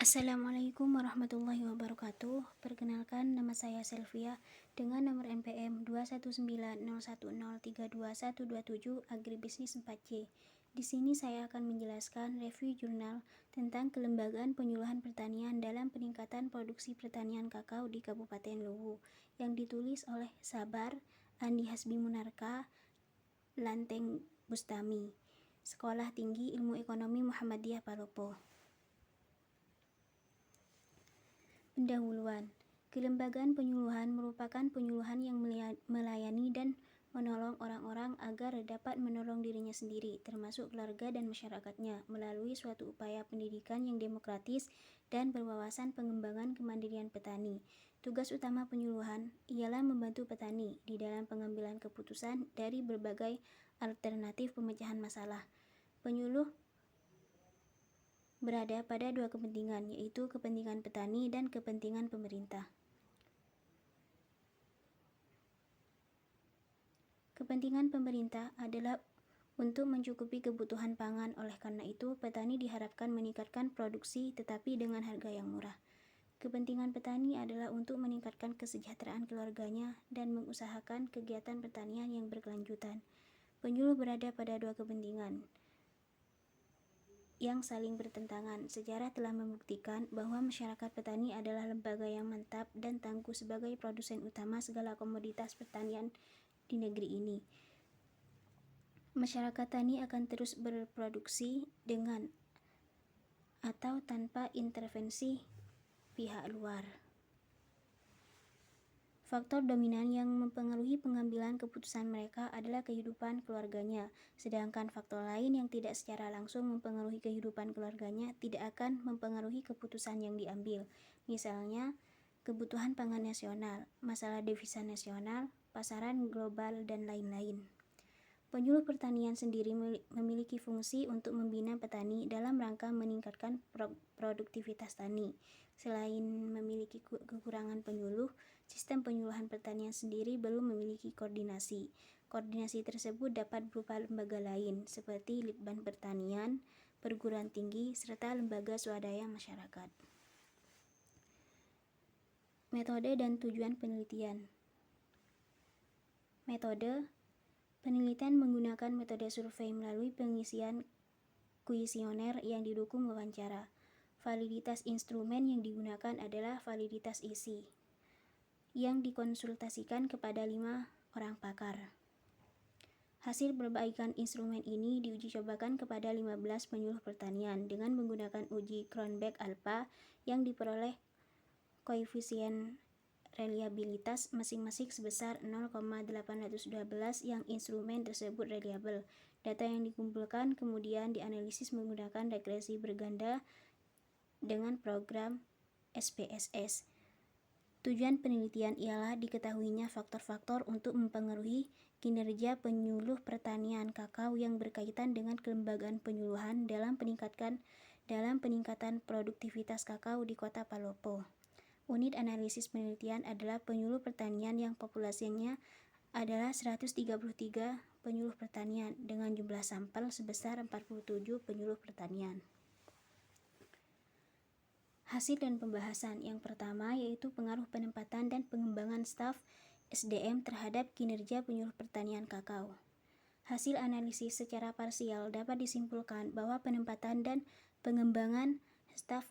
Assalamualaikum warahmatullahi wabarakatuh. Perkenalkan, nama saya Selvia dengan nomor NPM 21901032127 Agribisnis 4C. Di sini saya akan menjelaskan review jurnal tentang kelembagaan penyuluhan pertanian dalam peningkatan produksi pertanian kakao di Kabupaten Luwu yang ditulis oleh Sabar Andi Hasbi Munarka, Lanteng Bustami, Sekolah Tinggi Ilmu Ekonomi Muhammadiyah Palopo. Pendahuluan. Kelembagaan penyuluhan merupakan penyuluhan yang melayani dan menolong orang-orang agar dapat menolong dirinya sendiri, termasuk keluarga dan masyarakatnya, melalui suatu upaya pendidikan yang demokratis dan berwawasan pengembangan kemandirian petani. Tugas utama penyuluhan ialah membantu petani di dalam pengambilan keputusan dari berbagai alternatif pemecahan masalah. Penyuluh berada pada dua kepentingan, yaitu kepentingan petani dan kepentingan pemerintah. Kepentingan pemerintah adalah untuk mencukupi kebutuhan pangan, oleh karena itu petani diharapkan meningkatkan produksi tetapi dengan harga yang murah. Kepentingan petani adalah untuk meningkatkan kesejahteraan keluarganya dan mengusahakan kegiatan pertanian yang berkelanjutan. Penyuluh berada pada dua kepentingan yang saling bertentangan. Sejarah telah membuktikan bahwa masyarakat petani adalah lembaga yang mantap dan tangguh sebagai produsen utama segala komoditas pertanian di negeri ini. Masyarakat tani akan terus berproduksi dengan atau tanpa intervensi pihak luar. Faktor dominan yang mempengaruhi pengambilan keputusan mereka adalah kehidupan keluarganya, sedangkan faktor lain yang tidak secara langsung mempengaruhi kehidupan keluarganya tidak akan mempengaruhi keputusan yang diambil. Misalnya, kebutuhan pangan nasional, masalah devisa nasional, pasaran global, dan lain-lain. Penyuluh pertanian sendiri memiliki fungsi untuk membina petani dalam rangka meningkatkan produktivitas tani. Selain memiliki kekurangan penyuluh, sistem penyuluhan pertanian sendiri belum memiliki koordinasi. Koordinasi tersebut dapat berupa lembaga lain seperti Litbang Pertanian, perguruan tinggi, serta lembaga swadaya masyarakat. Metode dan tujuan penelitian. Metode penelitian menggunakan metode survei melalui pengisian kuesioner yang didukung wawancara. Validitas instrumen yang digunakan adalah validitas isi, yang dikonsultasikan kepada 5 orang pakar. Hasil perbaikan instrumen ini diuji cobakan kepada 15 penyuluh pertanian dengan menggunakan uji Cronbach-Alpha yang diperoleh koefisien reliabilitas masing-masing sebesar 0,812 yang instrumen tersebut reliabel. Data yang dikumpulkan kemudian dianalisis menggunakan regresi berganda dengan program SPSS. Tujuan penelitian ialah diketahuinya faktor-faktor untuk mempengaruhi kinerja penyuluh pertanian kakao yang berkaitan dengan kelembagaan penyuluhan dalam peningkatan produktivitas kakao di Kota Palopo. Unit analisis penelitian adalah penyuluh pertanian yang populasinya adalah 133 penyuluh pertanian dengan jumlah sampel sebesar 47 penyuluh pertanian. Hasil dan pembahasan. Yang pertama yaitu pengaruh penempatan dan pengembangan staf SDM terhadap kinerja penyuluh pertanian kakao. Hasil analisis secara parsial dapat disimpulkan bahwa penempatan dan pengembangan staf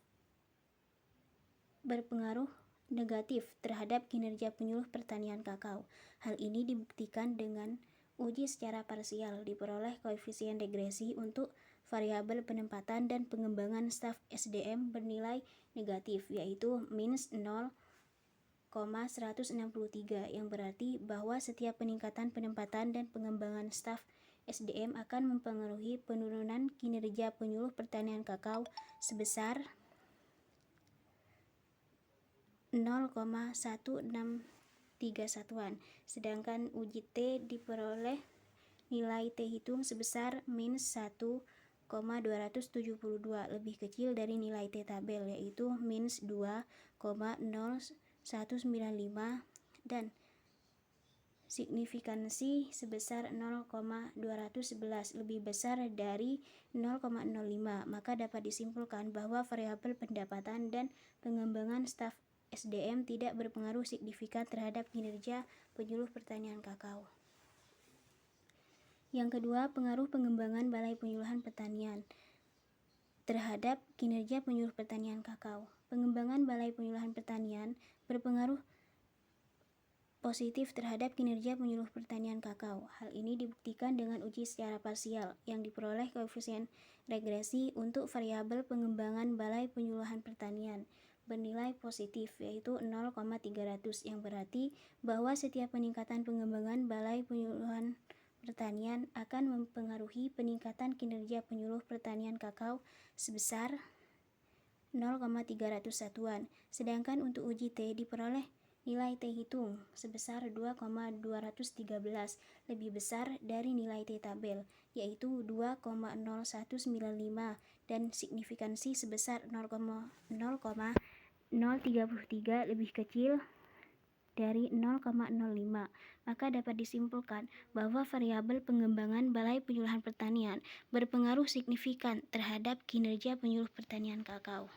berpengaruh negatif terhadap kinerja penyuluh pertanian kakao. Hal ini dibuktikan dengan uji secara parsial diperoleh koefisien regresi untuk variabel penempatan dan pengembangan staf SDM bernilai negatif, yaitu minus 0,163, yang berarti bahwa setiap peningkatan penempatan dan pengembangan staf SDM akan mempengaruhi penurunan kinerja penyuluh pertanian kakao sebesar 0,163 satuan, sedangkan uji T diperoleh nilai T hitung sebesar minus 1,272, lebih kecil dari nilai T tabel, yaitu minus 2,0195, dan signifikansi sebesar 0,211 lebih besar dari 0,05, maka dapat disimpulkan bahwa variabel pendapatan dan pengembangan staf SDM tidak berpengaruh signifikan terhadap kinerja penyuluh pertanian kakao. Yang kedua, pengaruh pengembangan Balai Penyuluhan Pertanian terhadap kinerja penyuluh pertanian kakao. Pengembangan Balai Penyuluhan Pertanian berpengaruh positif terhadap kinerja penyuluh pertanian kakao. Hal ini dibuktikan dengan uji secara parsial yang diperoleh koefisien regresi untuk variabel pengembangan Balai Penyuluhan Pertanian bernilai positif, yaitu 0,300, yang berarti bahwa setiap peningkatan pengembangan Balai Penyuluhan Pertanian akan mempengaruhi peningkatan kinerja penyuluh pertanian kakao sebesar 0,300 satuan. Sedangkan untuk uji T diperoleh nilai T hitung sebesar 2,213, lebih besar dari nilai T tabel, yaitu 2,0195, dan signifikansi sebesar 0,033 lebih kecil dari 0,05. Maka dapat disimpulkan bahwa variabel pengembangan Balai Penyuluhan Pertanian berpengaruh signifikan terhadap kinerja penyuluh pertanian kakao.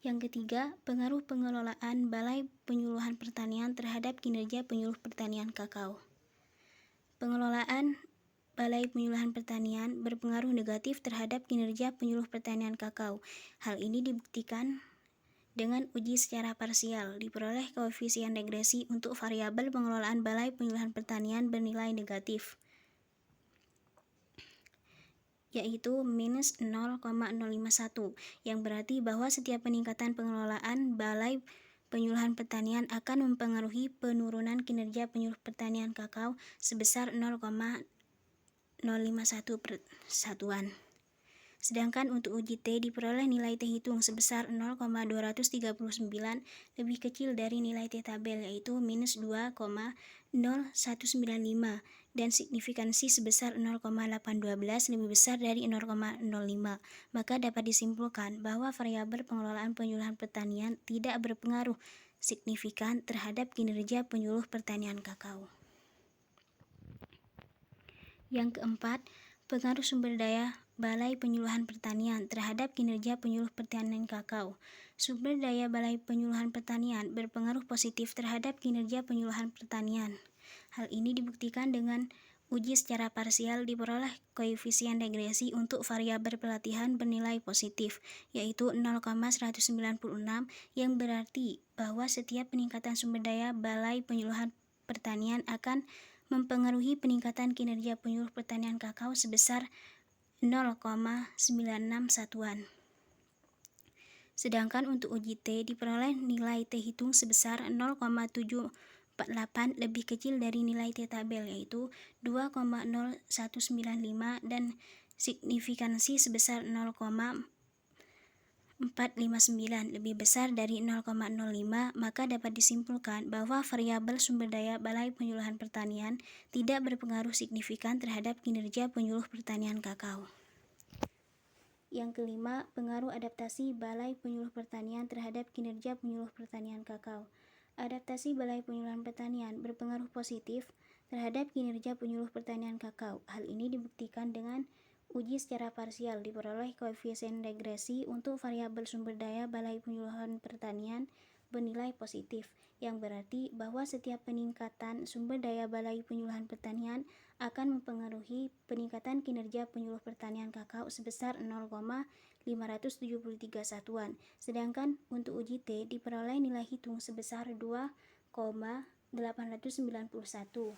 Yang ketiga, pengaruh pengelolaan Balai Penyuluhan Pertanian terhadap kinerja penyuluh pertanian kakao. Pengelolaan Balai Penyuluhan Pertanian berpengaruh negatif terhadap kinerja penyuluh pertanian kakao. Hal ini dibuktikan dengan uji secara parsial. Diperoleh koefisien regresi untuk variabel pengelolaan Balai Penyuluhan Pertanian bernilai negatif, yaitu minus 0,051, yang berarti bahwa setiap peningkatan pengelolaan Balai Penyuluhan Pertanian akan mempengaruhi penurunan kinerja penyuluh pertanian kakao sebesar 0,051 satuan. Sedangkan untuk uji T diperoleh nilai T hitung sebesar 0,239, lebih kecil dari nilai T tabel, yaitu minus 2,0195, dan signifikansi sebesar 0,812 lebih besar dari 0,05. Maka dapat disimpulkan bahwa variabel pengelolaan penyuluhan pertanian tidak berpengaruh signifikan terhadap kinerja penyuluh pertanian kakao. Yang keempat, pengaruh sumber daya Balai Penyuluhan Pertanian terhadap kinerja penyuluh pertanian kakao. Sumber daya Balai Penyuluhan Pertanian berpengaruh positif terhadap kinerja penyuluhan pertanian. Hal ini dibuktikan dengan uji secara parsial. Diperoleh koefisien regresi untuk variabel pelatihan bernilai positif, yaitu 0,196, yang berarti bahwa setiap peningkatan sumber daya Balai Penyuluhan Pertanian akan mempengaruhi peningkatan kinerja penyuluh pertanian kakao sebesar 0,96 satuan. Sedangkan untuk uji T diperoleh nilai T hitung sebesar 0,748, lebih kecil dari nilai T tabel, yaitu 2,0195, dan signifikansi sebesar 0,459, lebih besar dari 0,05. Maka dapat disimpulkan bahwa variabel sumber daya Balai Penyuluhan Pertanian tidak berpengaruh signifikan terhadap kinerja penyuluh pertanian kakao. Yang kelima, pengaruh adaptasi Balai Penyuluh Pertanian terhadap kinerja penyuluh pertanian kakao. Adaptasi Balai Penyuluhan Pertanian berpengaruh positif terhadap kinerja penyuluh pertanian kakao. Hal ini dibuktikan dengan uji secara parsial. Diperoleh koefisien regresi untuk variabel sumber daya Balai Penyuluhan Pertanian bernilai positif, yang berarti bahwa setiap peningkatan sumber daya Balai Penyuluhan Pertanian akan mempengaruhi peningkatan kinerja penyuluh pertanian kakao sebesar 0,573 satuan. Sedangkan untuk uji T diperoleh nilai hitung sebesar 2,891,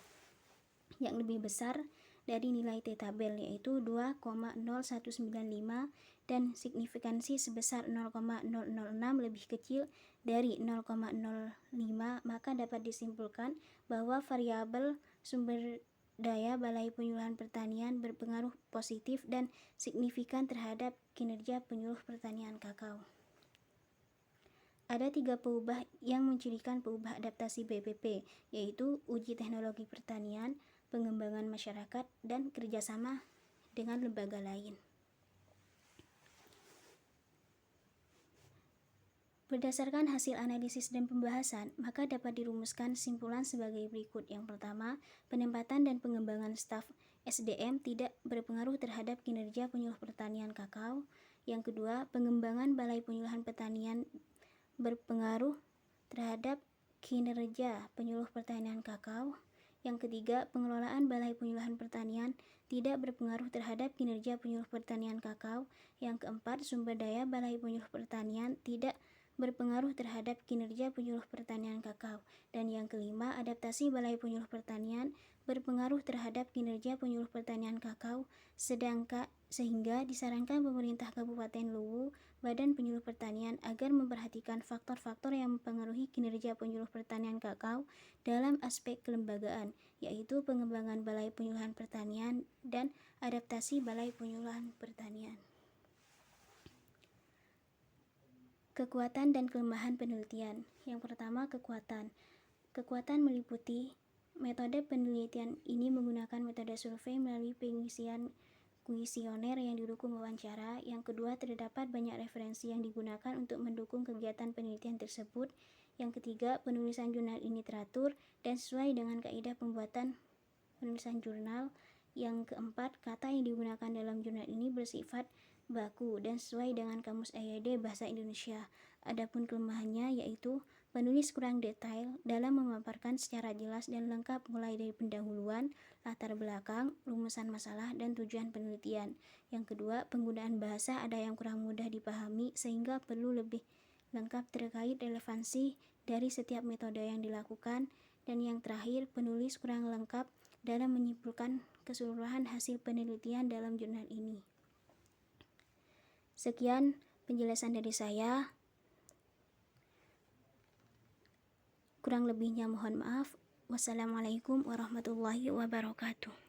yang lebih besar dari nilai T tabel, yaitu 2,0195, dan signifikansi sebesar 0,006 lebih kecil dari 0,05. Maka dapat disimpulkan bahwa variabel sumber daya Balai Penyuluhan Pertanian berpengaruh positif dan signifikan terhadap kinerja penyuluh pertanian kakao. Ada 3 peubah yang mencirikan peubah adaptasi BPP, yaitu uji teknologi pertanian, pengembangan masyarakat, dan kerjasama dengan lembaga lain. Berdasarkan hasil analisis dan pembahasan, maka dapat dirumuskan kesimpulan sebagai berikut. Yang pertama, penempatan dan pengembangan staf SDM tidak berpengaruh terhadap kinerja penyuluh pertanian kakao. Yang kedua, pengembangan balai penyuluhan pertanian berpengaruh terhadap kinerja penyuluh pertanian kakao. Yang ketiga, pengelolaan balai penyuluhan pertanian tidak berpengaruh terhadap kinerja penyuluh pertanian kakao. Yang keempat, sumber daya balai penyuluh pertanian tidak berpengaruh terhadap kinerja penyuluh pertanian kakao. Dan yang kelima, adaptasi balai penyuluh pertanian berpengaruh terhadap kinerja penyuluh pertanian kakao, sehingga disarankan pemerintah Kabupaten Luwu, Badan Penyuluh Pertanian agar memperhatikan faktor-faktor yang mempengaruhi kinerja penyuluh pertanian kakao dalam aspek kelembagaan, yaitu pengembangan balai penyuluhan pertanian dan adaptasi balai penyuluhan pertanian. Kekuatan dan kelemahan penelitian. Yang pertama, kekuatan. Kekuatan meliputi metode penelitian ini menggunakan metode survei melalui pengisian kuesioner yang didukung wawancara. Yang kedua, terdapat banyak referensi yang digunakan untuk mendukung kegiatan penelitian tersebut. Yang ketiga, penulisan jurnal ini teratur dan sesuai dengan kaidah pembuatan penulisan jurnal. Yang keempat, kata yang digunakan dalam jurnal ini bersifat baku dan sesuai dengan Kamus EYD Bahasa Indonesia. Adapun kelemahannya yaitu penulis kurang detail dalam memaparkan secara jelas dan lengkap mulai dari pendahuluan, latar belakang, rumusan masalah, dan tujuan penelitian. Yang kedua, penggunaan bahasa ada yang kurang mudah dipahami sehingga perlu lebih lengkap terkait relevansi dari setiap metode yang dilakukan. Dan yang terakhir, penulis kurang lengkap dalam menyimpulkan keseluruhan hasil penelitian dalam jurnal ini. Sekian penjelasan dari saya. Kurang lebihnya mohon maaf. Wassalamualaikum warahmatullahi wabarakatuh.